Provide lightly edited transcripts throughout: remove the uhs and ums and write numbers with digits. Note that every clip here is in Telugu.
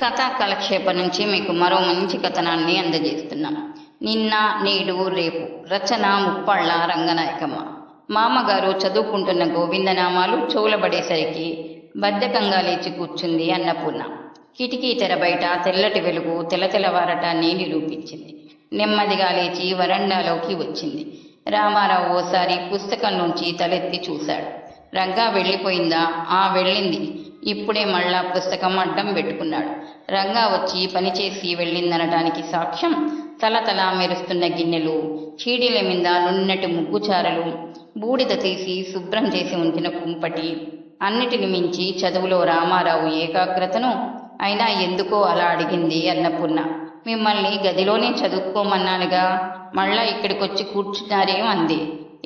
కథా కాలక్షేపం నుంచి మీకు మరో మంచి కథనాన్ని అందజేస్తున్నాం. నిన్న నేడు రేపు. రచన ముప్పాళ్ల రంగనాయకమ్మ. మామగారు చదువుకుంటున్న గోవిందనామాలు చౌలబడేసరికి బద్ధకంగా లేచి కూర్చుంది అన్నపూర్ణ. కిటికీ తెర బయట తెల్లటి వెలుగు తెలతెలవారటాన్ని నిరూపించింది. నెమ్మదిగా లేచి వరండాలోకి వచ్చింది. రామారావు ఓసారి పుస్తకం నుంచి తలెత్తి చూశాడు. రంగా వెళ్ళిపోయిందా? వెళ్ళింది. ఇప్పుడే మళ్ళా పుస్తకం అడ్డం పెట్టుకున్నాడు. రంగా వచ్చి పనిచేసి వెళ్ళిందనటానికి సాక్ష్యం తలతల మెరుస్తున్న గిన్నెలు, చీడీల మీద నున్నటి ముగ్గుచారలు, బూడిద తీసి శుభ్రం చేసి ఉంచిన కుంపటి. అన్నిటిని మించి చదువులో రామారావు ఏకాగ్రతను. అయినా ఎందుకో అలా అడిగింది అన్నపూర్ణ. మిమ్మల్ని గదిలోనే చదువుకోమన్నానుగా, మళ్ళా ఇక్కడికొచ్చి కూర్చున్నారేం అంది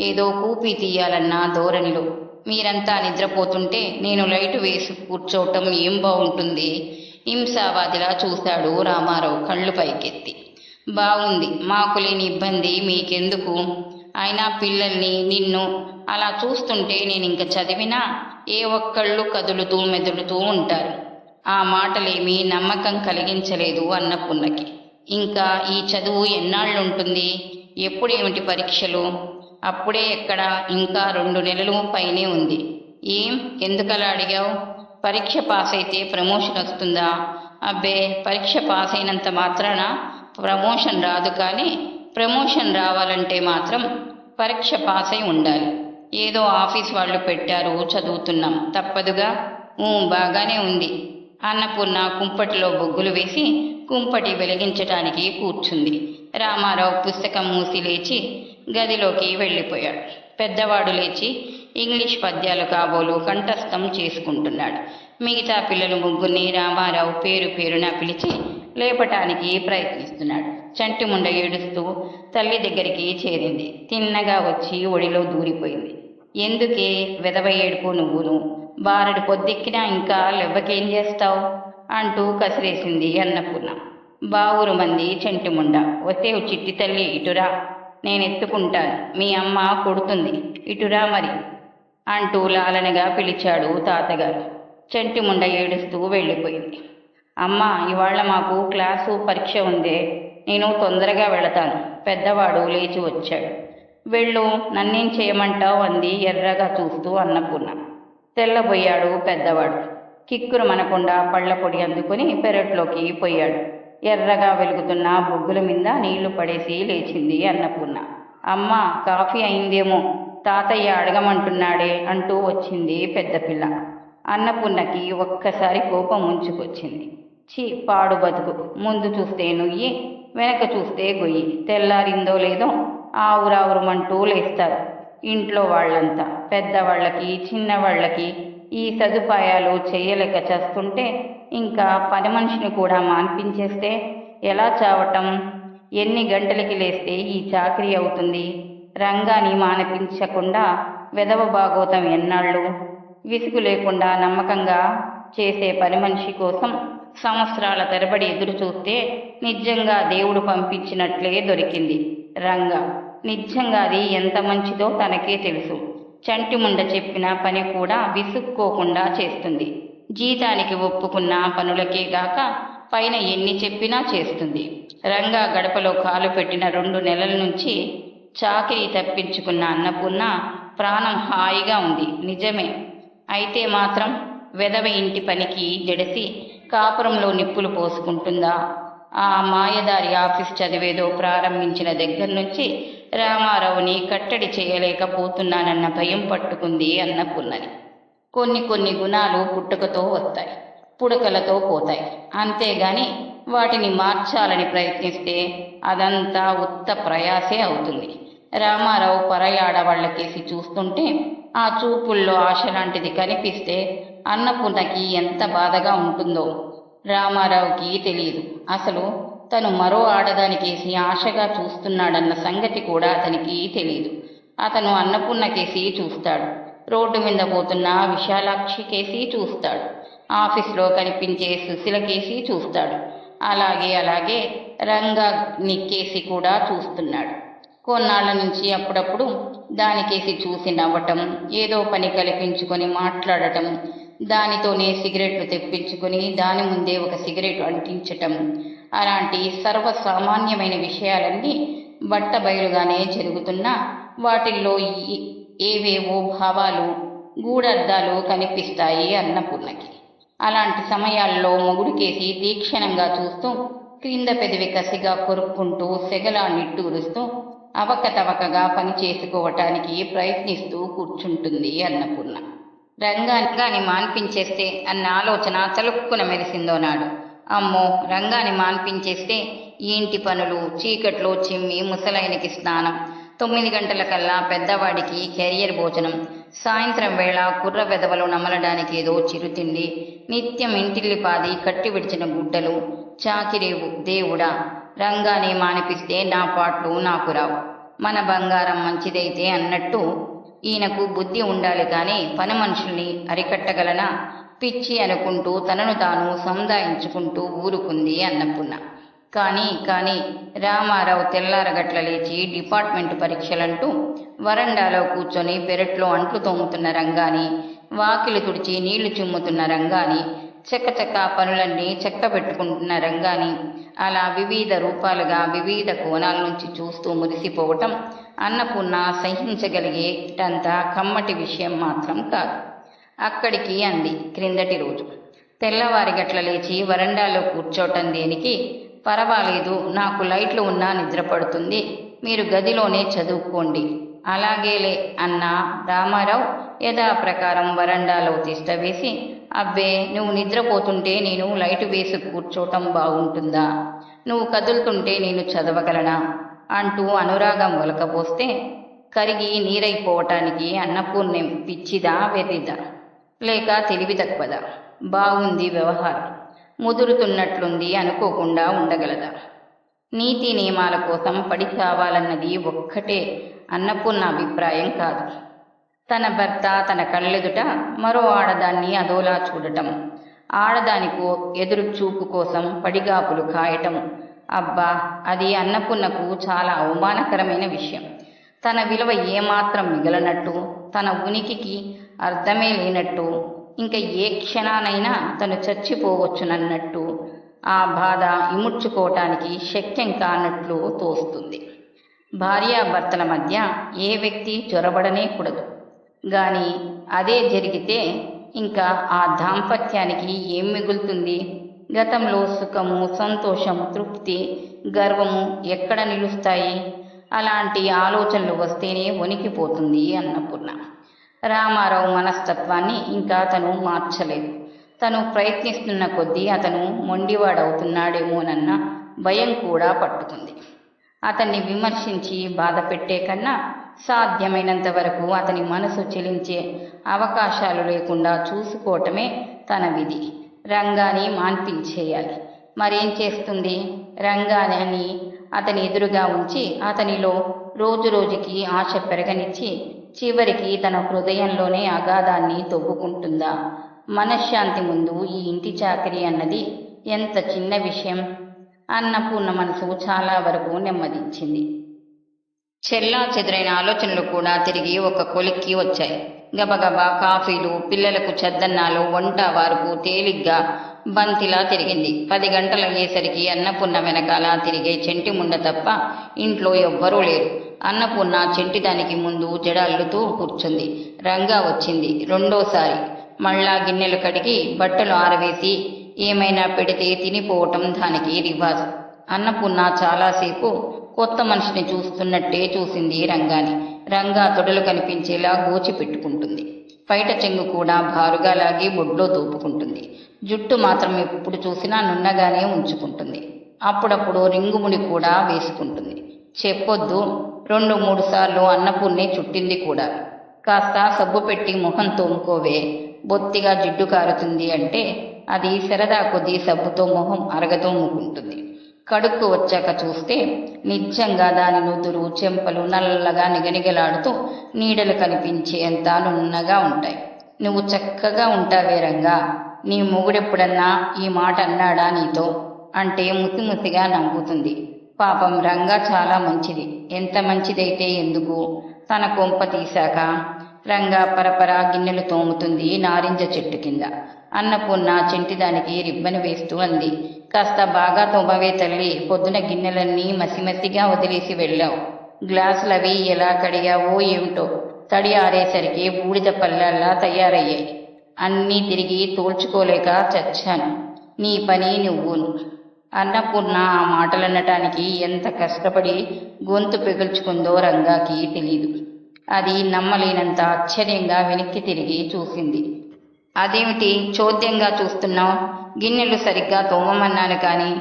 ఏదో కూపి తీయాలన్న ధోరణిలో. మీరంతా నిద్రపోతుంటే నేను లైటు వేసి కూర్చోవటం ఏం బాగుంటుంది? హింసావాదిలా చూశాడు రామారావు కళ్ళు పైకెత్తి. బాగుంది, మాకు లేని ఇబ్బంది మీకెందుకు? అయినా పిల్లల్ని నిన్ను అలా చూస్తుంటే నేను ఇంక చదివినా ఏ ఒక్కళ్ళు కదులుతూ మెదులుతూ ఉంటారు. ఆ మాటలేమీ నమ్మకం కలిగించలేదు అన్నపూర్ణకి. ఇంకా ఈ చదువు ఎన్నాళ్ళుంటుంది? ఎప్పుడేమిటి పరీక్షలు? అప్పుడే ఎక్కడ, ఇంకా 2 నెలలు పైనే ఉంది. ఎందుకలా అడిగావు? పరీక్ష పాస్ అయితే ప్రమోషన్ వస్తుందా? అబ్బే, పరీక్ష పాస్ అయినంత మాత్రాన ప్రమోషన్ రాదు. కానీ ప్రమోషన్ రావాలంటే మాత్రం పరీక్ష పాస్ అయి ఉండాలి. ఏదో ఆఫీస్ వాళ్ళు పెట్టారు, చదువుతున్నాం, తప్పదుగా. బాగానే ఉంది. అన్నపూర్ణ కుంపటిలో బొగ్గులు వేసి కుంపటి వెలిగించటానికి కూర్చుంది. రామారావు పుస్తకం మూసి లేచి గదిలోకి వెళ్ళిపోయాడు. పెద్దవాడు లేచి ఇంగ్లీష్ పద్యాలు కాబోలు కంఠస్థం చేసుకుంటున్నాడు. మిగతా పిల్లలు ముగ్గురిని రామారావు పేరు పేరున పిలిచి లేపటానికి ప్రయత్నిస్తున్నాడు. చంటిముండ ఏడుస్తూ తల్లి దగ్గరికి చేరింది. తిన్నగా వచ్చి ఒడిలో దూరిపోయింది. ఎందుకే వెధవ ఏడుపు నువ్వును? బారెడు పొద్దెక్కినా ఇంకా లెవ్వకేం చేస్తావు అంటూ కసిరేసింది అన్నపూర్ణ. బావురు మంది చంటిముండ. వసేవు చిట్టి తల్లి, ఇటురా, నేనెత్తుకుంటాను. మీ అమ్మ కొడుతుంది, ఇటురా మరి అంటూ లాలనగా పిలిచాడు తాతగారు. చంటిముండ ఏడుస్తూ వెళ్ళిపోయింది. అమ్మా, ఇవాళ మాకు క్లాసు పరీక్ష ఉందే, నేను తొందరగా వెళతాను. పెద్దవాడు లేచి వచ్చాడు. వెళ్ళు, నన్నేం చేయమంటావు అంది ఎర్రగా చూస్తూ అన్నపూర్ణ. తెల్లబోయాడు పెద్దవాడు. కిక్కురు మనకుండా పళ్ళ పొడి అందుకుని పెరట్లోకి పోయాడు. ఎర్రగా వెలుగుతున్న బొగ్గుల మీద నీళ్లు పడేసి లేచింది అన్నపూర్ణ. అమ్మా, కాఫీ అయిందేమో, తాతయ్య అడగమంటున్నాడే అంటూ వచ్చింది పెద్దపిల్ల. అన్నపూర్ణకి ఒక్కసారి కోపం ముంచుకొచ్చింది. పాడు బతుకు. ముందు చూస్తే నుయ్యి, వెనక చూస్తే గొయ్యి. తెల్లారిందో లేదో ఆవురావురమంటూ లేస్తారు ఇంట్లో వాళ్ళంతా. పెద్దవాళ్ళకి చిన్నవాళ్ళకి ఈ సదుపాయాలు చేయలేక చేస్తుంటే ఇంకా పని మనిషిని కూడా మాన్పించేస్తే ఎలా చావటం? ఎన్ని గంటలకి లేస్తే ఈ చాకరీ అవుతుంది? రంగాని మానిపించకుండా వెధవ బాగోతం ఎన్నాళ్ళు? విసుగు లేకుండా నమ్మకంగా చేసే పని మనిషి కోసం సంవత్సరాల తరబడి ఎదురు చూస్తే నిజంగా దేవుడు పంపించినట్లే దొరికింది రంగా. నిజంగా అది ఎంత మంచిదో తనకే తెలుసు. చంటిముండ చెప్పిన పని కూడా విసుక్కోకుండా చేస్తుంది. జీతానికి ఒప్పుకున్న పనులకే గాక పైన ఎన్ని చెప్పినా చేస్తుంది. రంగా గడపలో కాలు పెట్టిన 2 నెలల నుంచి చాకిరీ తప్పించుకున్న అన్నపూర్ణ ప్రాణం హాయిగా ఉంది. నిజమే. అయితే మాత్రం వెధవ ఇంటి పనికి జడిసి కాపురంలో నిప్పులు పోసుకుంటుందా? ఆ మాయదారి ఆఫీస్ చదివేదో ప్రారంభించిన దగ్గర నుంచి రామారావుని కట్టడి చేయలేకపోతున్నానన్న భయం పట్టుకుంది అన్నపూర్ణని. కొన్ని గుణాలు పుట్టుకతో వస్తాయి, పుడకలతో పోతాయి. అంతేగాని వాటిని మార్చాలని ప్రయత్నిస్తే అదంతా ఉత్త ప్రయాసే అవుతుంది. రామారావు పరాయి ఆడవాళ్లకేసి చూస్తుంటే ఆ చూపుల్లో ఆశ లాంటిది కనిపిస్తే అన్నపూర్ణకి ఎంత బాధగా ఉంటుందో రామారావుకి తెలియదు. అసలు తను మరో ఆడదానికేసి ఆశగా చూస్తున్నాడన్న సంగతి కూడా అతనికి తెలియదు. అతను అన్నపూర్ణకేసి చూస్తాడు, రోడ్డు మీద పోతున్న విశాలాక్షి కేసి చూస్తాడు, ఆఫీస్లో కనిపించే సుశీలకేసి చూస్తాడు, అలాగే రంగా నిక్కేసి కూడా చూస్తున్నాడు. కొన్నాళ్ల నుంచి అప్పుడప్పుడు దానికేసి చూసి నవ్వటం, ఏదో పని కల్పించుకొని మాట్లాడటం, దానితోనే సిగరెట్లు తెప్పించుకుని దాని ముందే ఒక సిగరెట్ అంటించటం, అలాంటి సర్వసామాన్యమైన విషయాలన్నీ బట్టబయలుగానే జరుగుతున్నా వాటిల్లో ఏవేవో భావాలు, గూఢార్థాలు కనిపిస్తాయి అన్నపూర్ణకి. అలాంటి సమయాల్లో మొగుడికేసి తీక్షణంగా చూస్తూ, క్రింద పెదవి కసిగా కొరుక్కుంటూ, సెగలా నిట్టూరుస్తూ, అవకతవకగా పని చేసుకోవటానికి ప్రయత్నిస్తూ కూర్చుంటుంది అన్నపూర్ణ. రంగాన్ని మాన్పించేస్తే అన్న ఆలోచన తలుక్కున మెరిసిందోనాడు. అమ్మో, రంగాన్ని మాన్పించేస్తే ఈ ఇంటి పనులు, చీకట్లో చిమ్మి ముసలైనకి స్నానం, 9 గంటలకల్లా పెద్దవాడికి కెరియర్ భోజనం, సాయంత్రం వేళ కుర్ర వెదవలు నమలడానికి ఏదో చిరుతిండి, నిత్యం ఇంటిల్లిపాది కట్టి విడిచిన గుడ్డలు, చాకిరేవు దేవుడా, రంగానే మానిపిస్తే నా పాటలు నాకు రావు. మన బంగారం మంచిదైతే అన్నట్టు ఈయనకు బుద్ధి ఉండాలి కానీ పని మనుషుల్ని అరికట్టగలనా, పిచ్చి అనుకుంటూ తనను తాను సముదాయించుకుంటూ ఊరుకుంది అన్నపూర్ణ. కానీ రామారావు తెల్లారగట్ల లేచి డిపార్ట్మెంటు పరీక్షలంటూ వరండాలో కూర్చొని పెరట్లో అంట్లు తోముతున్న రంగాని, వాకిలి తుడిచి నీళ్లు చిమ్ముతున్న రంగాని, చక్కచక్క పనులన్నీ చక్కబెట్టుకుంటున్న రంగాని, అలా వివిధ రూపాలుగా వివిధ కోణాల నుంచి చూస్తూ మురిసిపోవటం అన్నపూర్ణ సహించగలిగేటంత కమ్మటి విషయం మాత్రం కాదు. అక్కడికి అంది క్రిందటి రోజు. తెల్లవారి గట్ల లేచి వరండాలో కూర్చోటం దేనికి? పర్వాలేదు, నాకు లైట్లు ఉన్నా నిద్రపడుతుంది, మీరు గదిలోనే చదువుకోండి. అలాగేలే అన్న రామారావు యథాప్రకారం వరండాలో తిష్ట వేసి, అబ్బే, నువ్వు నిద్రపోతుంటే నేను లైటు వేసి కూర్చోటం బాగుంటుందా? నువ్వు కదులుతుంటే నేను చదవగలనా? అంటూ అనురాగం ఒలకపోస్తే కరిగి నీరైపోవటానికి అన్నపూర్ణెం పిచ్చిదా, వెర్రిదా, లేక తెలివి తక్కువదా? బాగుంది వ్యవహారం, ముదురుతున్నట్లుంది అనుకోకుండా ఉండగలదా? నీతి నియమాల కోసం పడి చావాలన్నది ఒక్కటే అన్నపూర్ణ అభిప్రాయం కాదు. తన భర్త తన కళ్ళెదుట మరో ఆడదాన్ని అదోలా చూడటం, ఆడదానికో ఎదురు చూపు కోసం పడిగాపులు కాయటం, అబ్బా, అది అన్నపూర్ణకు చాలా అవమానకరమైన విషయం. తన విలువ ఏమాత్రం మిగలనట్టు, తన ఉనికికి అర్థమే లేనట్టు, ఇంకా ఏ క్షణానైనా తను చచ్చిపోవచ్చునన్నట్టు, ఆ బాధ ఇముడ్చుకోవటానికి శక్యం కానట్లు తోస్తుంది. భార్యాభర్తల మధ్య ఏ వ్యక్తి చొరబడనే కూడదు. గాని అదే జరిగితే ఇంకా ఆ దాంపత్యానికి ఏం మిగులుతుంది? గతంలో సుఖము, సంతోషము, తృప్తి, గర్వము ఎక్కడ నిలుస్తాయి? అలాంటి ఆలోచనలు వస్తేనే వణికిపోతుంది అన్నపూర్ణ. రామారావు మనస్తత్వాన్ని ఇంకా తను మార్చలేదు. తను ప్రయత్నిస్తున్న కొద్దీ అతను మొండివాడవుతున్నాడేమోనన్న భయం కూడా పట్టుకుంది. అతన్ని విమర్శించి బాధ పెట్టే కన్నా సాధ్యమైనంత వరకు అతని మనసు చెలించే అవకాశాలు లేకుండా చూసుకోవటమే తన విధి. రంగాని మాన్పించేయాలి. మరేం చేస్తుంది? రంగాని అతని ఎదురుగా ఉంచి అతనిలో రోజు రోజుకి ఆశ పెరగనిచ్చి చివరికి తన హృదయంలోనే అగాధాన్ని తవ్వుకుంటుందా? మనశ్శాంతి ముందు ఈ ఇంటి చాకరీ అన్నది ఎంత చిన్న విషయం. అన్నపూర్ణ మనసు చాలా వరకు నెమ్మదించింది. చెల్లా చెదురైన ఆలోచనలు కూడా తిరిగి ఒక కొలిక్కి వచ్చాయి. గబగబా కాఫీలు, పిల్లలకు చద్దన్నాలు, వంట వారుకు తేలిగ్గా బంతిలా తిరిగింది. 10 గంటలయ్యేసరికి అన్నపూర్ణ వెనకాల తిరిగే చెంటి ముండ తప్ప ఇంట్లో ఎవ్వరూ లేరు. అన్నపూర్ణ చెంటిదానికి ముందు జడల్లుతూ కూర్చుంది. రంగా వచ్చింది రెండోసారి. మళ్ళా గిన్నెలు కడిగి బట్టలు ఆరవేసి ఏమైనా పెడితే తినిపోవటం దానికి రివాజు. అన్నపూర్ణ చాలాసేపు కొత్త మనిషిని చూస్తున్నట్టే చూసింది రంగాని. రంగా తొడలు కనిపించేలా గోచి పెట్టుకుంటుంది. పైట చెంగు కూడా భారుగా లాగి బొడ్లో దూపుకుంటుంది. జుట్టు మాత్రం ఎప్పుడు చూసినా నున్నగానే ఉంచుకుంటుంది. అప్పుడప్పుడు రింగుముడి కూడా వేసుకుంటుంది. చెప్పొద్దు, 2-3 సార్లు అన్నపూర్ణే చుట్టింది కూడా. కాస్త సబ్బు పెట్టి మొహం తోముకోవే, బొత్తిగా జిడ్డు కారుతుంది అంటే అది సరదా కొద్దీ సబ్బుతో మొహం అరగతోముకుంటుంది. కడుక్కు వచ్చాక చూస్తే నిజంగా దాని నుదురు, చెంపలు నల్లగా నిగనిగలాడుతూ నీడలు కనిపించేంత నున్నగా ఉంటాయి. నువ్వు చక్కగా ఉంటావే రంగా, నీ మొగుడెప్పుడన్నా ఈ మాట అన్నాడా నీతో? అంటే ముసిముసిగా నవ్వుతుంది. పాపం రంగా చాలా మంచిది. ఎంత మంచిదైతే ఎందుకు? తన కొంప తీశాక రంగా పరపరా గిన్నెలు తోముతుంది నారింజ చెట్టు కింద. అన్నపూర్ణ చెంటిదానికి రిబ్బన్ వేస్తూ అంది. కాస్త బాగా తోమవే తల్లి, పొద్దున గిన్నెలన్నీ మసిమసిగా వదిలేసి వెళ్ళావు. గ్లాసులవి ఎలా కడిగావో ఏమిటో, తడి ఆరేసరికి బూడిద పళ్ళల్లా తయారయ్యాయి. అన్నీ తిరిగి తోల్చుకోలేక చచ్చాను. నీ పని నువ్వును. అన్నపూర్ణ ఆ మాటలనటానికి ఎంత కష్టపడి గొంతు పెగుల్చుకుందో రంగాకి తెలీదు. అది నమ్మలేనంత ఆశ్చర్యంగా వెనక్కి తిరిగి చూసింది. అదేమిటి చోద్యంగా చూస్తున్నావు? గిన్నెలు సరిగ్గా తోమమన్నాను కానీ.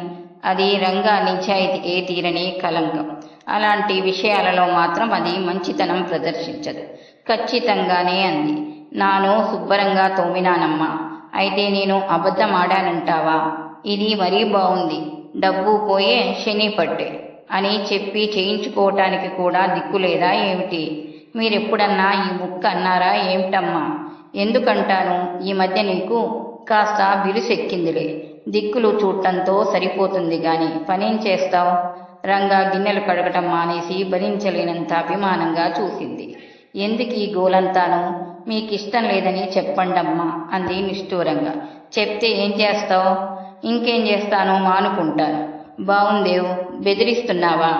అది రంగా నిజాయితీకే తీరని కలంకం. అలాంటి విషయాలలో మాత్రం అది మంచితనం ప్రదర్శించదు. ఖచ్చితంగానే అంది. నాను శుభ్రంగా తోమినానమ్మా. అయితే నేను అబద్ధమాడానంటావా? ఇది మరీ బాగుంది. డబ్బు పోయే శని పట్టే అని చెప్పి చేయించుకోవటానికి కూడా దిక్కులేదా ఏమిటి? మీరెప్పుడన్నా ఈ ముక్క అన్నారా ఏమిటమ్మా? ఎందుకంటాను, ఈ మధ్య నీకు కాస్త బిరుసెక్కిందిలే. దిక్కులు చూడటంతో సరిపోతుంది గాని పనేం చేస్తావు? రంగా గిన్నెలు కడగటం మానేసి భరించలేనంత అభిమానంగా చూసింది. ఎందుకు ఈ గోలంతాను? మీకిష్టం లేదని చెప్పండమ్మా అంది నిష్ఠూరంగా. చెప్తే ఏం చేస్తావు? ఇంకేం చేస్తానో మానుకుంటాను. బావుందేవు, బెదిరిస్తున్నావా?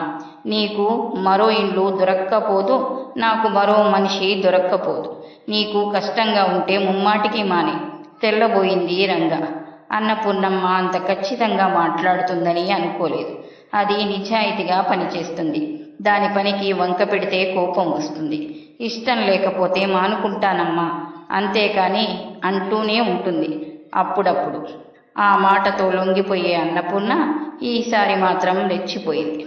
నీకు మరో ఇండ్లు దొరక్కపోదు, నాకు మరో మనిషి దొరక్కపోదు. నీకు కష్టంగా ఉంటే ముమ్మాటికి మానే. తెల్లబోయింది రంగా. అన్నపూర్ణమ్మ అంత ఖచ్చితంగా మాట్లాడుతుందని అనుకోలేదు. అది నిజాయితీగా పనిచేస్తుంది. దాని పనికి వంక పెడితే కోపం వస్తుంది. ఇష్టం లేకపోతే మానుకుంటానమ్మా, అంతేకాని అంటూనే ఉంటుంది అప్పుడప్పుడు. ఆ మాటతో లొంగిపోయే అన్నపూర్ణ ఈసారి మాత్రం రెచ్చిపోయింది.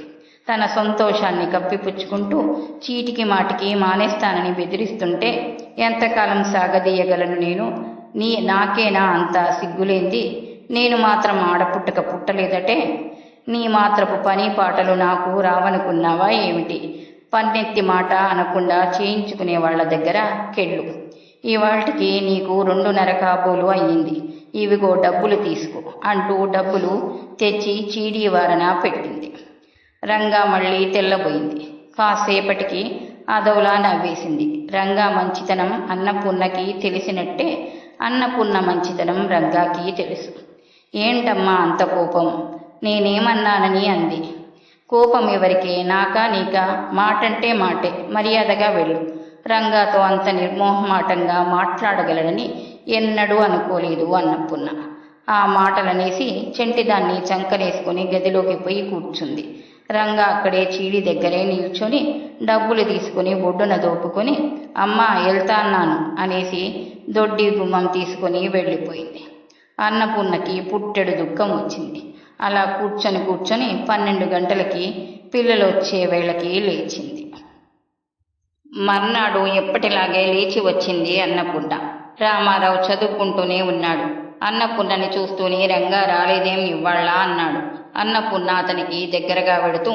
తన సంతోషాన్ని కప్పిపుచ్చుకుంటూ చీటికి మాటికి మానేస్తానని బెదిరిస్తుంటే ఎంతకాలం సాగదీయగలను నేను? నాకేనా అంత సిగ్గులేంది? నేను మాత్రం ఆడపుట్టక పుట్టలేదటే. నీ మాత్రపు పని పాటలు నాకు రావనుకున్నావా ఏమిటి? పన్నెత్తి మాట అనకుండా చేయించుకునే వాళ్ళ దగ్గర కెళ్ళు. ఇవాళకి నీకు 2:30 కాబోలు అయ్యింది. ఇవిగో డబ్బులు తీసుకో అంటూ డబ్బులు తెచ్చి చీడీ వారన పెట్టింది. రంగా మళ్ళీ తెల్లబోయింది. కాసేపటికి అదోలా నవ్వేసింది. రంగా మంచితనం అన్నపూర్ణకి తెలిసినట్టే అన్నపూర్ణ మంచితనం రంగాకి తెలుసు. ఏంటమ్మా అంత కోపం? నేనేమన్నానని అంది. కోపం ఎవరికే, నాకా నీకా? మాటంటే మాటే, మర్యాదగా వెళ్ళు. రంగాతో అంత నిర్మోహమాటంగా మాట్లాడగలడని ఎన్నడూ అనుకోలేదు అన్నపూర్ణ. ఆ మాటలనేసి చెంటిదాన్ని చంకనేసుకుని గదిలోకి పోయి కూర్చుంది. రంగా అక్కడే చీడి దగ్గరే నిల్చొని డబ్బులు తీసుకుని బొడ్డున దోపుకొని అమ్మా వెళ్తాన్నాను అనేసి దొడ్డి గుమ్మం తీసుకొని వెళ్ళిపోయింది. అన్నపూర్ణకి పుట్టెడు దుఃఖం వచ్చింది. అలా కూర్చొని 12 గంటలకి పిల్లలు వచ్చే వేళకి లేచింది. మర్నాడు ఎప్పటిలాగే లేచి వచ్చింది అన్నపూర్ణ. రామారావు చదువుకుంటూనే ఉన్నాడు. అన్నపూర్ణని చూస్తూనే రంగా రాలేదేం ఇవ్వాళ్ళ అన్నాడు. అన్నపూర్ణ అతనికి దగ్గరగా వెడుతూ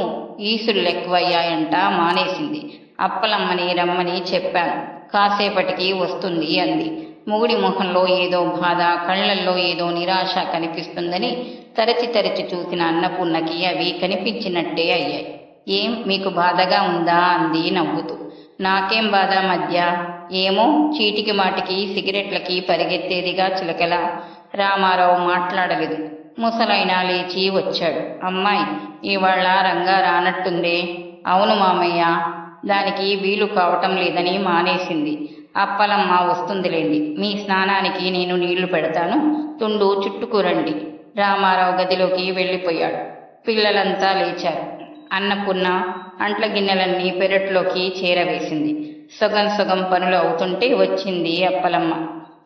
ఈసుళ్ళు ఎక్కువయ్యాయంట, మానేసింది. అప్పలమ్మని రమ్మని చెప్పాను, కాసేపటికి వస్తుంది అంది. మొగుడి ముఖంలో ఏదో బాధ, కళ్ళల్లో ఏదో నిరాశ కనిపిస్తుందని తరచి తరచి చూసిన అన్నపూర్ణకి అవి కనిపించినట్టే అయ్యాయి. ఏం మీకు బాధగా ఉందా అంది నవ్వుతూ. నాకేం బాధ మధ్య? ఏమో, చీటికి మాటికి సిగరెట్లకి పరిగెత్తేదిగా చిలకల. రామారావు మాట్లాడలేదు. ముసలైనా లేచి వచ్చాడు. అమ్మాయి, ఇవాళ రంగా రానట్టుందే. అవును మామయ్య, దానికి వీలు కావటం లేదని మానేసింది. అప్పలమ్మ వస్తుందిలేండి, మీ స్నానానికి నేను నీళ్లు పెడతాను, తుండు చుట్టుకురండి. రామారావు గదిలోకి వెళ్ళిపోయాడు. పిల్లలంతా లేచారు. అన్నపూర్ణ అంట్ల గిన్నెలన్నీ పెరట్లోకి చేరవేసింది. సగం సగం పనులు అవుతుంటే వచ్చింది అప్పలమ్మ.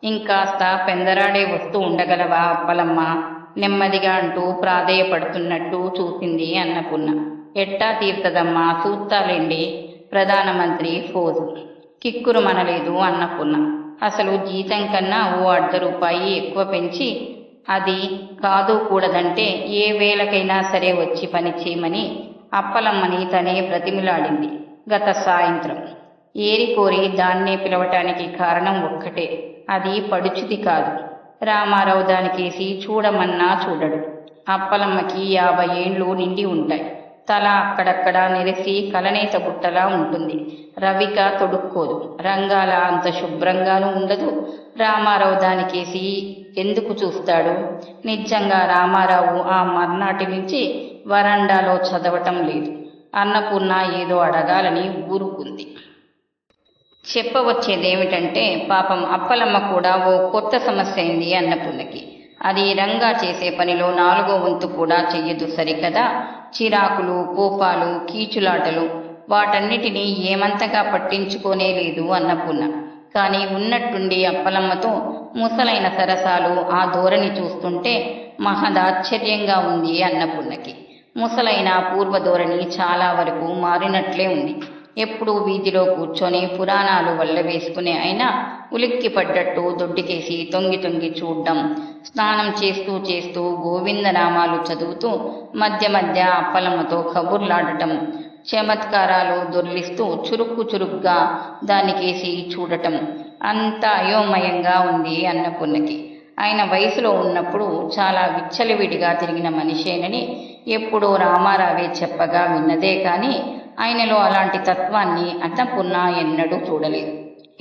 ఇంకాస్త పెందరాడే వస్తూ ఉండగలవా అప్పలమ్మ? నెమ్మదిగా అంటూ ప్రాధేయపడుతున్నట్టు చూసింది అన్నపూర్ణ. ఎట్టా తీర్తదమ్మా, చూస్తాలేండి. ప్రధానమంత్రి ఫోజు. కిక్కురు మనలేదు అన్నపూర్ణ. అసలు జీతం కన్నా ఓ 1/2 రూపాయి ఎక్కువ పెంచి అది కాదు కూడదంటే ఏ వేళకైనా సరే వచ్చి పని చేయమని అప్పలమ్మని తనే బ్రతిమిలాడింది. గత సాయంత్రం ఏరికోరి దాన్నే పిలవటానికి కారణం ఒక్కటే, అది పడుచుది కాదు. రామారావు దానికేసి చూడమన్నా చూడడు. అప్పలమ్మకి 50 ఏండ్లు నిండి ఉంటాయి. తల అక్కడక్కడా నెరిసి కలనేత బుట్టలా ఉంటుంది. రవిక తొడుక్కోదు. రంగాల అంత శుభ్రంగానూ ఉండదు. రామారావు దానికేసి ఎందుకు చూస్తాడు? నిజంగా రామారావు ఆ మర్నాటి నుంచి వరండాలో చదవటం లేదు. అన్నపూర్ణ ఏదో అడగాలని ఊరుకుంది. చెప్పవచ్చేదేమిటంటే, పాపం అప్పలమ్మ కూడా ఓ కొత్త సమస్య అయింది అన్నపూర్ణకి. అది రంగా చేసే పనిలో 4వ వంతు కూడా చెయ్యదు సరికదా. చిరాకులు, కోపాలు, కీచులాటలు వాటన్నిటినీ ఏమంతగా పట్టించుకోనే లేదు అన్నపూర్ణ. కానీ ఉన్నట్టుండి అప్పలమ్మతో ముసలైన సరసాలు, ఆ ధోరణి చూస్తుంటే మహదాశ్చర్యంగా ఉంది అన్నపూర్ణకి. ముసలైన పూర్వధోరణి చాలా వరకు మారినట్లే ఉంది. ఎప్పుడూ వీధిలో కూర్చొని పురాణాలు వల్ల వేసుకునే అయినా ఉలిక్కి పడ్డట్టు దొడ్డికేసి తొంగి తొంగి చూడ్డం, స్నానం చేస్తూ చేస్తూ గోవిందనామాలు చదువుతూ మధ్య మధ్య అప్పలమ్మతో కబుర్లాడటం, చమత్కారాలు దొర్లిస్తూ చురుగ్గా దానికేసి చూడటం అంతా అయోమయంగా ఉంది అన్నపూర్ణకి. ఆయన వయసులో ఉన్నప్పుడు చాలా విచ్చలవిడిగా తిరిగిన మనిషేనని ఎప్పుడో రామారావే చెప్పగా విన్నదే కానీ ఆయనలో అలాంటి తత్వాన్ని అన్నపూర్ణ ఎన్నడూ చూడలేదు.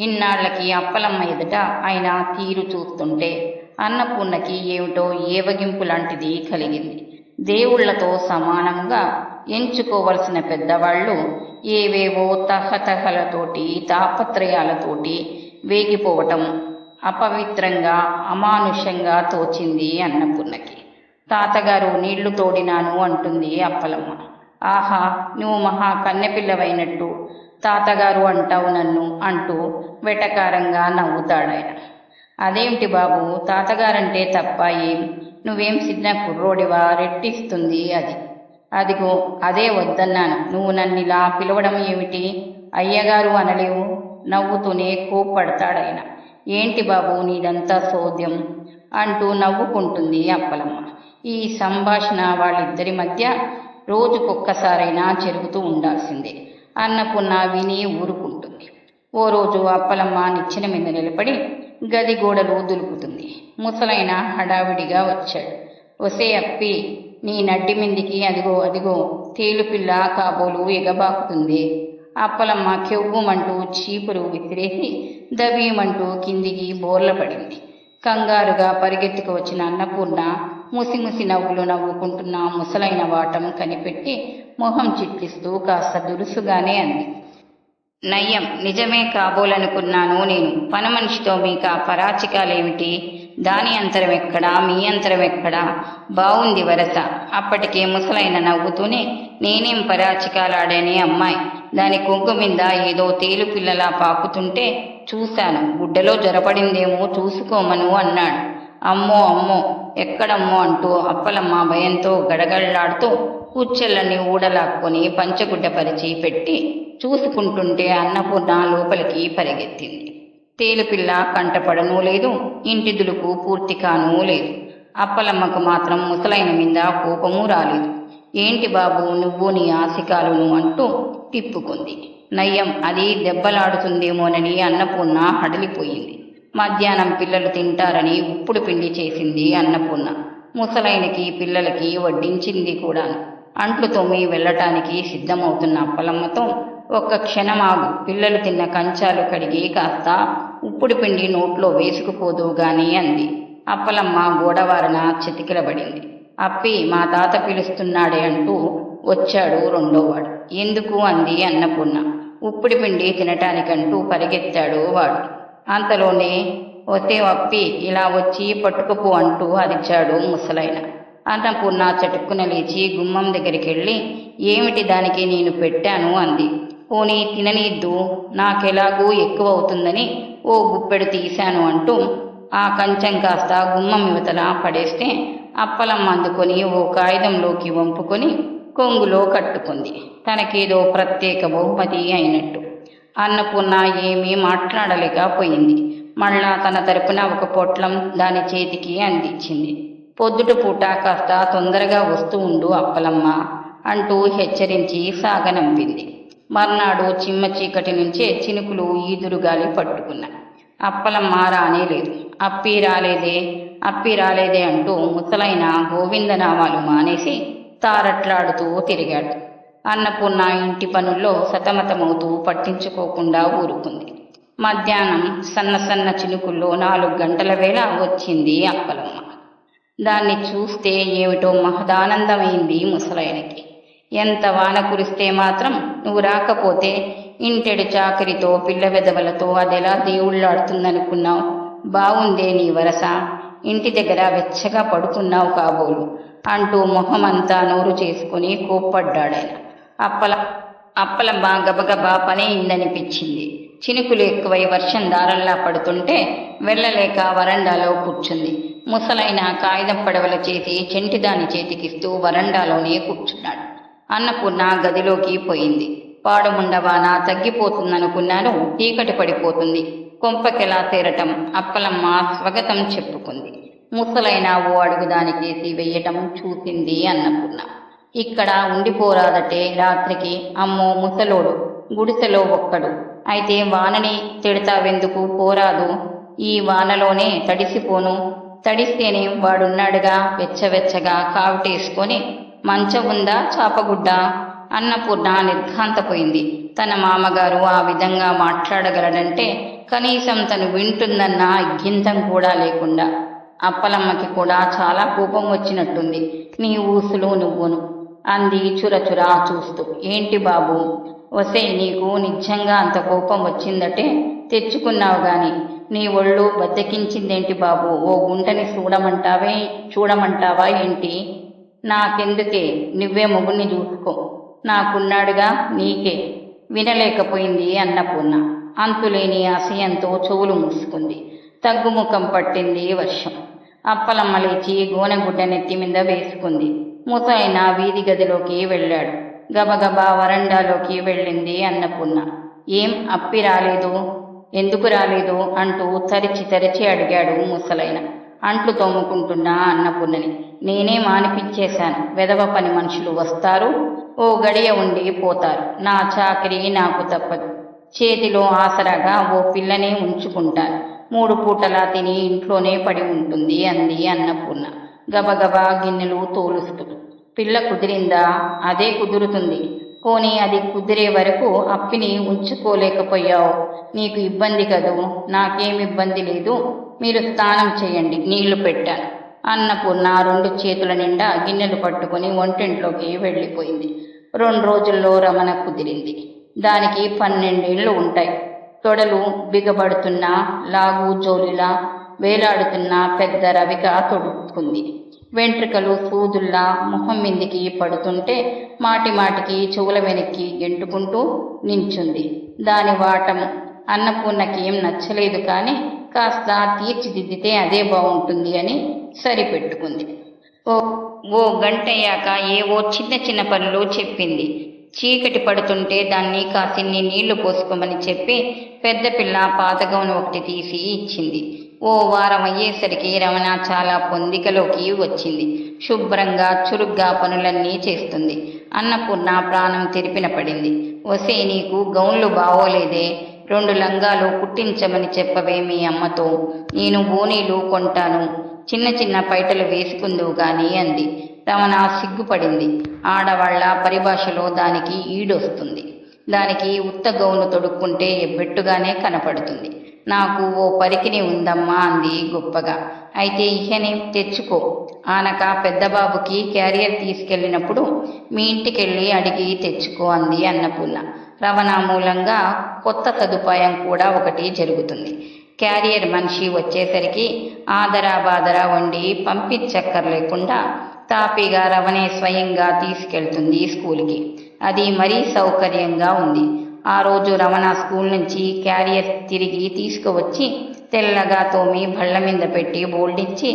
ఇన్నాళ్లకి అప్పలమ్మ ఎదుట ఆయన తీరు చూస్తుంటే అన్నపూర్ణకి ఏమిటో ఏవగింపు లాంటిది కలిగింది. దేవుళ్లతో సమానంగా ఎంచుకోవలసిన పెద్దవాళ్లు ఏవేవో తహతహలతోటి, తాపత్రయాలతోటి వేగిపోవటం అపవిత్రంగా, అమానుషంగా తోచింది అన్నపూర్ణకి. తాతగారు నీళ్లు తోడినాను అంటుంది అప్పలమ్మ. ఆహా, నువ్వు మహా కన్నెపిల్లవైనట్టు తాతగారు అంటావు నన్ను అంటూ వెటకారంగా నవ్వుతాడాయన. అదేమిటి బాబు, తాతగారంటే తప్ప ఏం? నువ్వేం చిన్న కుర్రోడివా? రెట్టిస్తుంది అది. అదిగో అదే వద్దన్నాను. నువ్వు నన్నిలా పిలవడం ఏమిటి? అయ్యగారు అనలేవు. నవ్వుతూనే కోప్పడతాడాయన. ఏంటి బాబు నీదంతా సోద్యం అంటూ నవ్వుకుంటుంది అప్పలమ్మ. ఈ సంభాషణ వాళ్ళిద్దరి మధ్య రోజుకొక్కసారైనా జరుగుతూ ఉండాల్సిందే. అన్నపూర్ణ విని ఊరుకుంటుంది. ఓ రోజు అప్పలమ్మ నిచ్చెన మీద నిలబడి గది గోడలు దులుపుతుంది. ముసలైన హడావిడిగా వచ్చాడు. ఒసే అప్పి, నీ నడ్డి మిందికి అదిగో అదిగో తేలుపిల్ల కాబోలు ఎగబాకుతుంది. అప్పలమ్మ కెవ్వుమంటూ చీపురు విసిరేసి దబీమంటూ కిందికి బోర్ల పడింది. కంగారుగా పరిగెత్తుకు వచ్చిన అన్నపూర్ణ ముసిముసి నవ్వులు నవ్వుకుంటున్న ముసలైన వాటం కనిపెట్టి మొహం చిట్లిస్తూ కాస్త దురుసుగానే అంది. నయ్యం, నిజమే కాబోలనుకున్నాను నేను. పనమనిషితో మీకా పరాచికాలేమిటి? దాని అంతరం ఎక్కడా, మీ అంతరం ఎక్కడా? బావుంది వరస. అప్పటికే ముసలైన నవ్వుతూనే, నేనేం పరాచికాలాడేనే అమ్మాయి, దాని కొంగు మీద ఏదో తేలుపిల్లలా పాకుతుంటే చూశాను. గుడ్డలో జొరపడిందేమో చూసుకోమను అన్నాడు. అమ్మో అమ్మో, ఎక్కడమ్మో అంటూ అప్పలమ్మ భయంతో గడగడలాడుతూ కూర్చెల్లని ఊడలాక్కొని పంచగుడ్డ పరిచి పెట్టి చూసుకుంటుంటే అన్నపూర్ణ లోపలికి పరిగెత్తింది. తేలుపిల్ల కంటపడనూ లేదు, ఇంటి దులుపు పూర్తి కానూ లేదు. అప్పలమ్మకు మాత్రం ముసలైన మీద కోపమూ రాలేదు. ఏంటి బాబు నువ్వు నీ ఆశికాలును అంటూ తిప్పుకుంది. నయ్యం, అది దెబ్బలాడుతుందేమోనని అన్నపూర్ణ హడలిపోయింది. మధ్యాహ్నం పిల్లలు తింటారని ఉప్పుడు పిండి చేసింది అన్నపూర్ణ. ముసలైనకి పిల్లలకి వడ్డించింది కూడాను. అంట్లు తోమి వెళ్ళటానికి సిద్ధమవుతున్న అప్పలమ్మతో, ఒక్క క్షణమాగు, పిల్లలు తిన్న కంచాలు కడిగి కాస్త ఉప్పుడు పిండి నోట్లో వేసుకుపోదు గాని అంది. అప్పలమ్మ గోడవారన చితికిలబడింది. అప్పి, మా తాత పిలుస్తున్నాడే అంటూ వచ్చాడు రెండోవాడు. ఎందుకు అంది అన్నపూర్ణ. ఉప్పుడు పిండి తినటానికంటూ పరిగెత్తాడు వాడు. అంతలోనే, ఒసే అప్పి, ఇలా వచ్చి పట్టుకుపో అంటూ అరిచాడు ముసలైన. అన్నపూర్ణ చటుక్కున లేచి గుమ్మం దగ్గరికి వెళ్ళి, ఏమిటి దానికి నేను పెట్టాను అంది. పోనీ తిననిద్దు, నాకెలాగూ ఎక్కువ అవుతుందని ఓ గుప్పెడు తీశాను అంటూ ఆ కంచం కాస్త గుమ్మం యువతల పడేస్తే అప్పలమ్మ అందుకొని ఓ కాగితంలోకి వంపుకొని కొంగులో కట్టుకుంది. తనకేదో ప్రత్యేక బహుమతి అయినట్టు. అన్నపూర్ణ ఏమీ మాట్లాడలేకపోయింది. మళ్ళా తన తరపున ఒక పొట్లం దాని చేతికి అందించింది. పొద్దుట పూట కాస్త తొందరగా వస్తూ ఉండు అప్పలమ్మ అంటూ హెచ్చరించి సాగనంపింది. మర్నాడు చిమ్మ చీకటి నుంచే చినుకులు ఈదురుగాలి పట్టుకున్నా. అప్పలమ్మ రానేలేదు. అప్పి రాలేదే, అప్పి రాలేదే అంటూ ముసలైన గోవిందనామాలు మానేసి తారట్లాడుతూ తిరిగాడు. అన్నపూర్ణ ఇంటి పనుల్లో సతమతమవుతూ పట్టించుకోకుండా ఊరుకుంది. మధ్యాహ్నం సన్న సన్న చినుకుల్లో 4 గంటల వేళ వచ్చింది అప్పలమ్మ. దాన్ని చూస్తే ఏమిటో మహదానందమైంది ముసలాయనకి. ఎంత వాన కురిస్తే మాత్రం నువ్వు రాకపోతే ఇంటెడు చాకరితో పిల్ల వెదవలతో అదెలా దేవుళ్ళాడుతుందనుకున్నావు? బావుందే నీ వరస. ఇంటి దగ్గర వెచ్చగా పడుకున్నావు కాబోలు అంటూ మొహమంతా నోరు చేసుకుని కోప్పడ్డాడాయన. అప్పలమ్మ గబగబా పని అయిందనిపించింది. చినుకులు ఎక్కువై వర్షం దారల్లా పడుతుంటే వెళ్ళలేక వరండాలో కూర్చుంది. ముసలైన కాగితం పడవల చేసి చెంటిదాని చేతికిస్తూ వరండాలోనే కూర్చున్నాడు. అన్నపూర్ణ గదిలోకి పోయింది. పాడుముండవాన తగ్గిపోతుందనుకున్నాను, చీకటి పడిపోతుంది, కొంపకెలా తేరటం. అప్పలమ్మ స్వాగతం చెప్పుకుంది. ముసలైన ఓ అడుగు దానికేసి వెయ్యటం చూసింది అన్నపూర్ణ. ఇక్కడ ఉండిపోరాదటే రాత్రికి. అమ్మో ముసలోడు, గుడిసెలో ఒక్కడు. అయితే వానని తిడతావెందుకు? పోరాదు, ఈ వానలోనే తడిసిపోను. తడిస్తేనే వాడున్నాడుగా వెచ్చవెచ్చగా కావిటేసుకొని. మంచం ఉందా చాపగుడ్డ? అన్నపూర్ణ నిర్ఘాంతపోయింది. తన మామగారు ఆ విధంగా మాట్లాడగలడంటే కనీసం తను వింటుందన్న గింతం కూడా లేకుండా. అప్పలమ్మకి కూడా చాలా కోపం వచ్చినట్టుంది. నీ ఊసులు నువ్వును అంది చురచురా చూస్తూ. ఏంటి బాబు? వసే, నీకు నిజంగా అంత కోపం వచ్చిందటే తెచ్చుకున్నావు గాని నీ ఒళ్ళు బద్దెకించిందేంటి బాబు? ఓ గుంటని చూడమంటావా ఏంటి? నాకెందుకే, నువ్వే మొగుణ్ణి చూసుకో, నాకున్నాడుగా, నీకే. వినలేకపోయింది అన్నపూర్ణ. అంతులేని అసహ్యంతో చెవులు మూసుకుంది. తగ్గుముఖం పట్టింది వర్షం. అప్పలమ్మ లేచి గోనెగుడ్డ నెత్తి మీద వేసుకుంది. ముసైన వీధి గదిలోకి వెళ్ళాడు. గబగబా వరండాలోకి వెళ్ళింది అన్నపూర్ణ. ఏం అప్పి రాలేదు? ఎందుకు రాలేదు అంటూ తరిచి అడిగాడు ముసలైన. అంట్లు తోముకుంటున్నా అన్నపూర్ణని. నేనే మానిపించేశాను. వెధవ పని మనుషులు వస్తారు, ఓ గడియ ఉండి పోతారు. నా చాకరీ నాకు తప్పదు. చేతిలో ఆసరాగా ఓ పిల్లనే ఉంచుకుంటాను. 3 పూటలా తిని ఇంట్లోనే పడి ఉంటుంది అంది అన్నపూర్ణ గబగబా గిన్నెలు తోలుస్తూ. పిల్ల కుదిరిందా? అదే కుదురుతుంది. పోనీ అది కుదిరే వరకు అప్పిని ఉంచుకోలేకపోయావు. నీకు ఇబ్బంది కదూ? నాకేం ఇబ్బంది లేదు. మీరు స్నానం చేయండి, నీళ్లు పెట్టాను. అన్నపూర్ణ 2 చేతుల నిండా గిన్నెలు పట్టుకుని వంటింట్లోకి వెళ్ళిపోయింది. 2 రోజుల్లో రమణ కుదిరింది. దానికి 12 ఏళ్ళు ఉంటాయి. తొడలు బిగబడుతున్నా, లాగు జోలిలా వేలాడుతున్న పెద్ద రవిక తొడుక్కుంది. వెంట్రుకలు సూదుల్లా మొహం మీదికి పడుతుంటే మాటిమాటికి చెవుల వెనక్కి గెంటుకుంటూ నించుంది. దాని వాటం అన్నపూర్ణకి ఏం నచ్చలేదు. కానీ కాస్త తీర్చిదిద్దితే అదే బాగుంటుంది అని సరిపెట్టుకుంది. ఓ గంటయ్యాక ఏవో చిన్న పనులు చెప్పింది. చీకటి పడుతుంటే దాన్ని కాసిన్ని నీళ్లు పోసుకోమని చెప్పి పెద్ద పిల్ల పాతగౌను ఒకటి తీసి ఇచ్చింది. ఓ వారం అయ్యేసరికి రమణ చాలా పొందికలోకి వచ్చింది. శుభ్రంగా చురుగ్గా పనులన్నీ చేస్తుంది. అన్నపూర్ణ ప్రాణం తెరిపిన పడింది. వసే, నీకు గౌన్లు బావోలేదే? 2 లంగాలు కుట్టించమని చెప్పవే మీ అమ్మతో. నేను బోనీలు కొంటాను, చిన్న పైటలు వేసుకుందువు గాని అంది. రమణ సిగ్గుపడింది. ఆడవాళ్ల పరిభాషలో దానికి ఈడొస్తుంది. దానికి ఉత్త గౌను తొడుక్కుంటే ఎబ్బెట్టుగానే కనపడుతుంది. నాకు ఓ పరికిని ఉందమ్మా అంది గొప్పగా. అయితే ఇహనే తెచ్చుకో. ఆనక పెద్దబాబుకి క్యారియర్ తీసుకెళ్ళినప్పుడు మీ ఇంటికెళ్ళి అడిగి తెచ్చుకో అంది అన్నపూర్ణ. రవాణా మూలంగా కొత్త సదుపాయం కూడా ఒకటి జరుగుతుంది. క్యారియర్ మనిషి వచ్చేసరికి ఆదరా బాదరా వండి పంపించక్కర్లేకుండా తాపీగా రవణే స్వయంగా తీసుకెళ్తుంది స్కూల్కి. అది మరీ సౌకర్యంగా ఉంది. ఆ రోజు రమణ స్కూల్ నుంచి క్యారియర్ తిరిగి తీసుకువచ్చి తెల్లగా తోమి బళ్ళ మీద పెట్టి బోల్డించి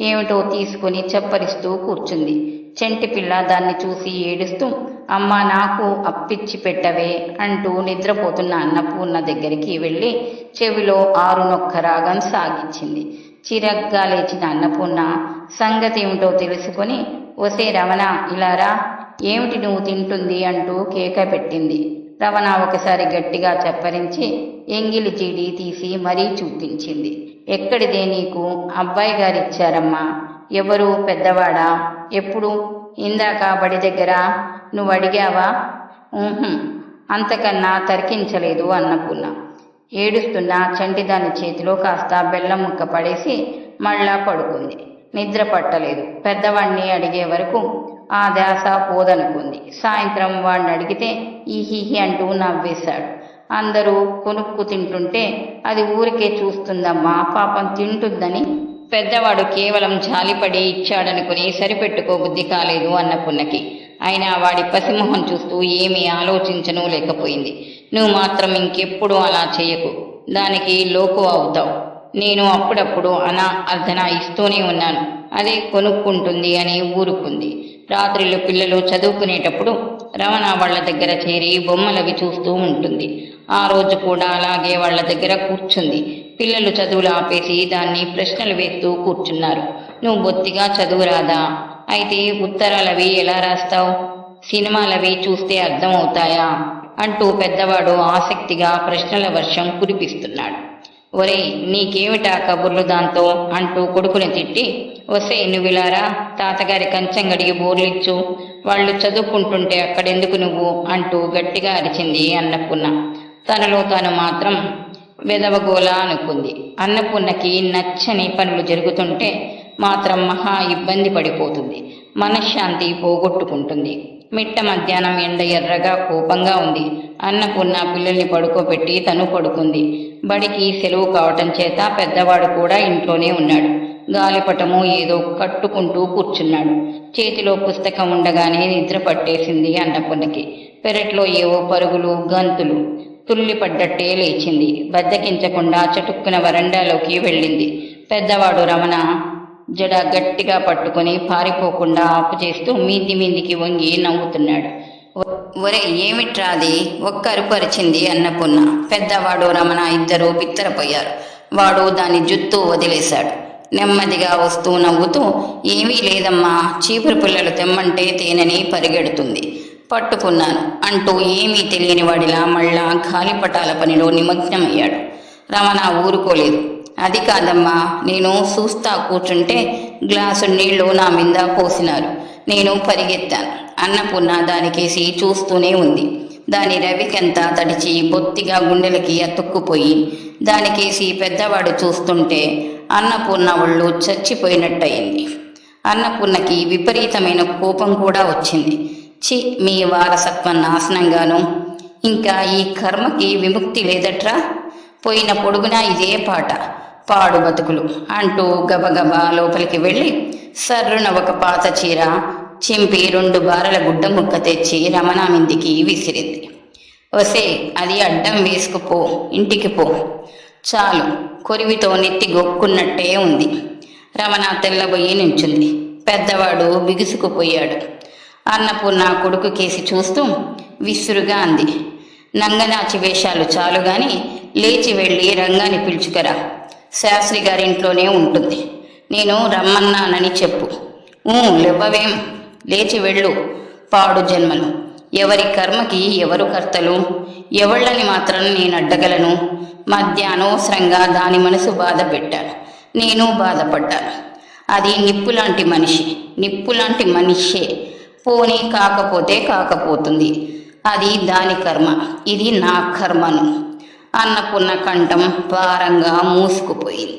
ఏమిటో తీసుకుని చప్పరిస్తూ కూర్చుంది. చెంటి పిల్ల దాన్ని చూసి ఏడుస్తూ, అమ్మా నాకు అప్పిచ్చి పెట్టవే అంటూ నిద్రపోతున్న అన్నపూర్ణ దగ్గరికి వెళ్ళి చెవిలో 6 నొక్క రాగం సాగించింది. చిరగ్గా లేచిన అన్నపూర్ణ సంగతి ఏమిటో తెలుసుకొని, ఒసే రమణ ఇలారా, ఏమిటి నువ్వు తింటుంది అంటూ కేక పెట్టింది. రమణ ఒకసారి గట్టిగా చప్పరించి ఎంగిలి చీడి తీసి మరీ చూపించింది. ఎక్కడిదే నీకు? అబ్బాయి గారిచ్చారమ్మా. ఎవరు? పెద్దవాడా? ఎప్పుడు? ఇందాక బడి దగ్గర. నువ్వు అడిగావా? ఊహుం, అంతకన్నా తర్కించలేదు అన్నపూర్ణ. ఏడుస్తున్న చంటిదాని చేతిలో కాస్త బెల్లం ముక్క పడేసి మళ్ళా పడుకుంది. నిద్ర పట్టలేదు. పెద్దవాణ్ణి అడిగే వరకు ఆ ధ్యాస పోదనుకుంది. సాయంత్రం వాడిని అడిగితే ఈహిహి అంటూ నవ్వేశాడు. అందరూ కొనుక్కు తింటుంటే అది ఊరికే చూస్తుందమ్మా, పాపం తింటుందని పెద్దవాడు కేవలం జాలిపడి ఇచ్చాడనుకుని సరిపెట్టుకోబుద్ధి కాలేదు అన్నపూర్ణకి. అయినా వాడి పసిమొహం చూస్తూ ఏమీ ఆలోచించను లేకపోయింది. నువ్వు మాత్రం ఇంకెప్పుడు అలా చేయకు, దానికి లోకు అవుతావు. నేను అప్పుడప్పుడు అర్ధన ఇస్తూనే ఉన్నాను, అదే కొనుక్కుంటుంది అని ఊరుకుంది. రాత్రిలో పిల్లలు చదువుకునేటప్పుడు రమణ వాళ్ళ దగ్గర చేరి బొమ్మలవి చూస్తూ ఉంటుంది. ఆ రోజు కూడా అలాగే వాళ్ళ దగ్గర కూర్చుంది. పిల్లలు చదువులు ఆపేసి దాన్ని ప్రశ్నలు వేస్తూ కూర్చున్నారు. నువ్వు బొత్తిగా చదువురాదా? అయితే ఉత్తరాలవి ఎలా రాస్తావు? సినిమాలవి చూస్తే అర్థమవుతాయా అంటూ పెద్దవాడు ఆసక్తిగా ప్రశ్నల వర్షం కురిపిస్తున్నాడు. ఒరేయ్, నీకేమిటా కబుర్లు దాంతో అంటూ కొడుకుని తిట్టి, వసే నువ్విలారా, తాతగారి కంచంగడికి బోర్లిచ్చు, వాళ్ళు చదువుకుంటుంటే అక్కడెందుకు నువ్వు అంటూ గట్టిగా అరిచింది అన్నపూర్ణ. తనలో తాను మాత్రం వెదవగోలా అనుకుంది. అన్నపూర్ణకి నచ్చని పనులు జరుగుతుంటే మాత్రం మహా ఇబ్బంది పడిపోతుంది. మనశ్శాంతి పోగొట్టుకుంటుంది. మిట్ట మధ్యాహ్నం ఎండ ఎర్రగా కోపంగా ఉంది. అన్నపూర్ణ పిల్లల్ని పడుకోబెట్టి తను పడుకుంది. బడికి సెలవు కావటం చేత పెద్దవాడు కూడా ఇంట్లోనే ఉన్నాడు. గాలిపటము ఏదో కట్టుకుంటూ కూర్చున్నాడు. చేతిలో పుస్తకం ఉండగానే నిద్ర పట్టేసింది అన్నపూర్ణకి. పెరట్లో ఏవో పరుగులు గంతులు. తుల్లిపడ్డట్టే లేచింది. బద్దకించకుండా చటుక్కున వరండాలోకి వెళ్ళింది. పెద్దవాడు రమణ జడ గట్టిగా పట్టుకుని పారిపోకుండా ఆపు చేస్తూ మీదికి వంగి నవ్వుతున్నాడు. ఒరే, ఏమిట్రాది? ఒక్క అరుపరిచింది అన్నపూర్ణ. పెద్దవాడు రమణ ఇద్దరూ బిత్తరపోయారు. వాడు దాని జుత్తు వదిలేశాడు. నెమ్మదిగా వస్తూ నవ్వుతూ, ఏమీ లేదమ్మా, చీపురు పుల్లలు తెమ్మంటే తేనని పరిగెడుతుంది, పట్టుకున్నాను అంటూ ఏమీ తెలియని వాడిలా మళ్ళా గాలిపటాల పనిలో నిమగ్నమయ్యాడు. రమణ ఊరుకోలేదు. అది కాదమ్మా, నేను చూస్తా కూర్చుంటే గ్లాసు నీళ్లు నా మీద పోసినారు. నేను పరిగెత్తాను. అన్నపూర్ణ దానికేసి చూస్తూనే ఉంది. దాని రవికంతా తడిచి బొత్తిగా గుండెలకి అతుక్కుపోయి దానికేసి పెద్దవాడు చూస్తుంటే అన్నపూర్ణ ఒళ్ళు చచ్చిపోయినట్టయింది. అన్నపూర్ణకి విపరీతమైన కోపం కూడా వచ్చింది. చి, మీ వారసత్వం నాశనంగాను, ఇంకా ఈ కర్మకి విముక్తి లేదట్రా, పోయిన పొడుగునా ఇదే పాట, పాడు బతుకులు అంటూ గబగబా లోపలికి వెళ్ళి సర్రున ఒక పాత చీర చింపి 2 బారల గుడ్డ ముక్క తెచ్చి రమణ మిందికి విసిరింది. వసే, అది అడ్డం వేసుకుపో, ఇంటికి పో, చాలు, కొరివితో నెత్తి గొక్కున్నట్టే ఉంది. రమణ తెల్లబోయి నించుంది. పెద్దవాడు బిగుసుకుపోయాడు. అన్నపూర్ణ కొడుకు కేసి చూస్తూ విసురుగా అంది, నంగనాచి వేషాలు చాలు గాని లేచి వెళ్ళి రంగాన్ని పిలుచుకరా, శాస్త్రి గారింట్లోనే ఉంటుంది, నేను రమ్మన్నానని చెప్పు. లేవవేం, లేచి వెళ్ళు, పాడు జన్మలు, ఎవరి కర్మకి ఎవరు కర్తలు, ఎవళ్ళని మాత్రం నేను అడ్డగలను. మధ్య అనవసరంగా దాని మనసు బాధ పెట్టాను, నేను బాధపడ్డాను. అది నిప్పులాంటి మనిషి, నిప్పులాంటి మనిషే, పోనీ కాకపోతే కాకపోతుంది, అది దాని కర్మ, ఇది నా కర్మను. అన్నపూర్ణ కంఠం భారంగా మూసుకుపోయింది.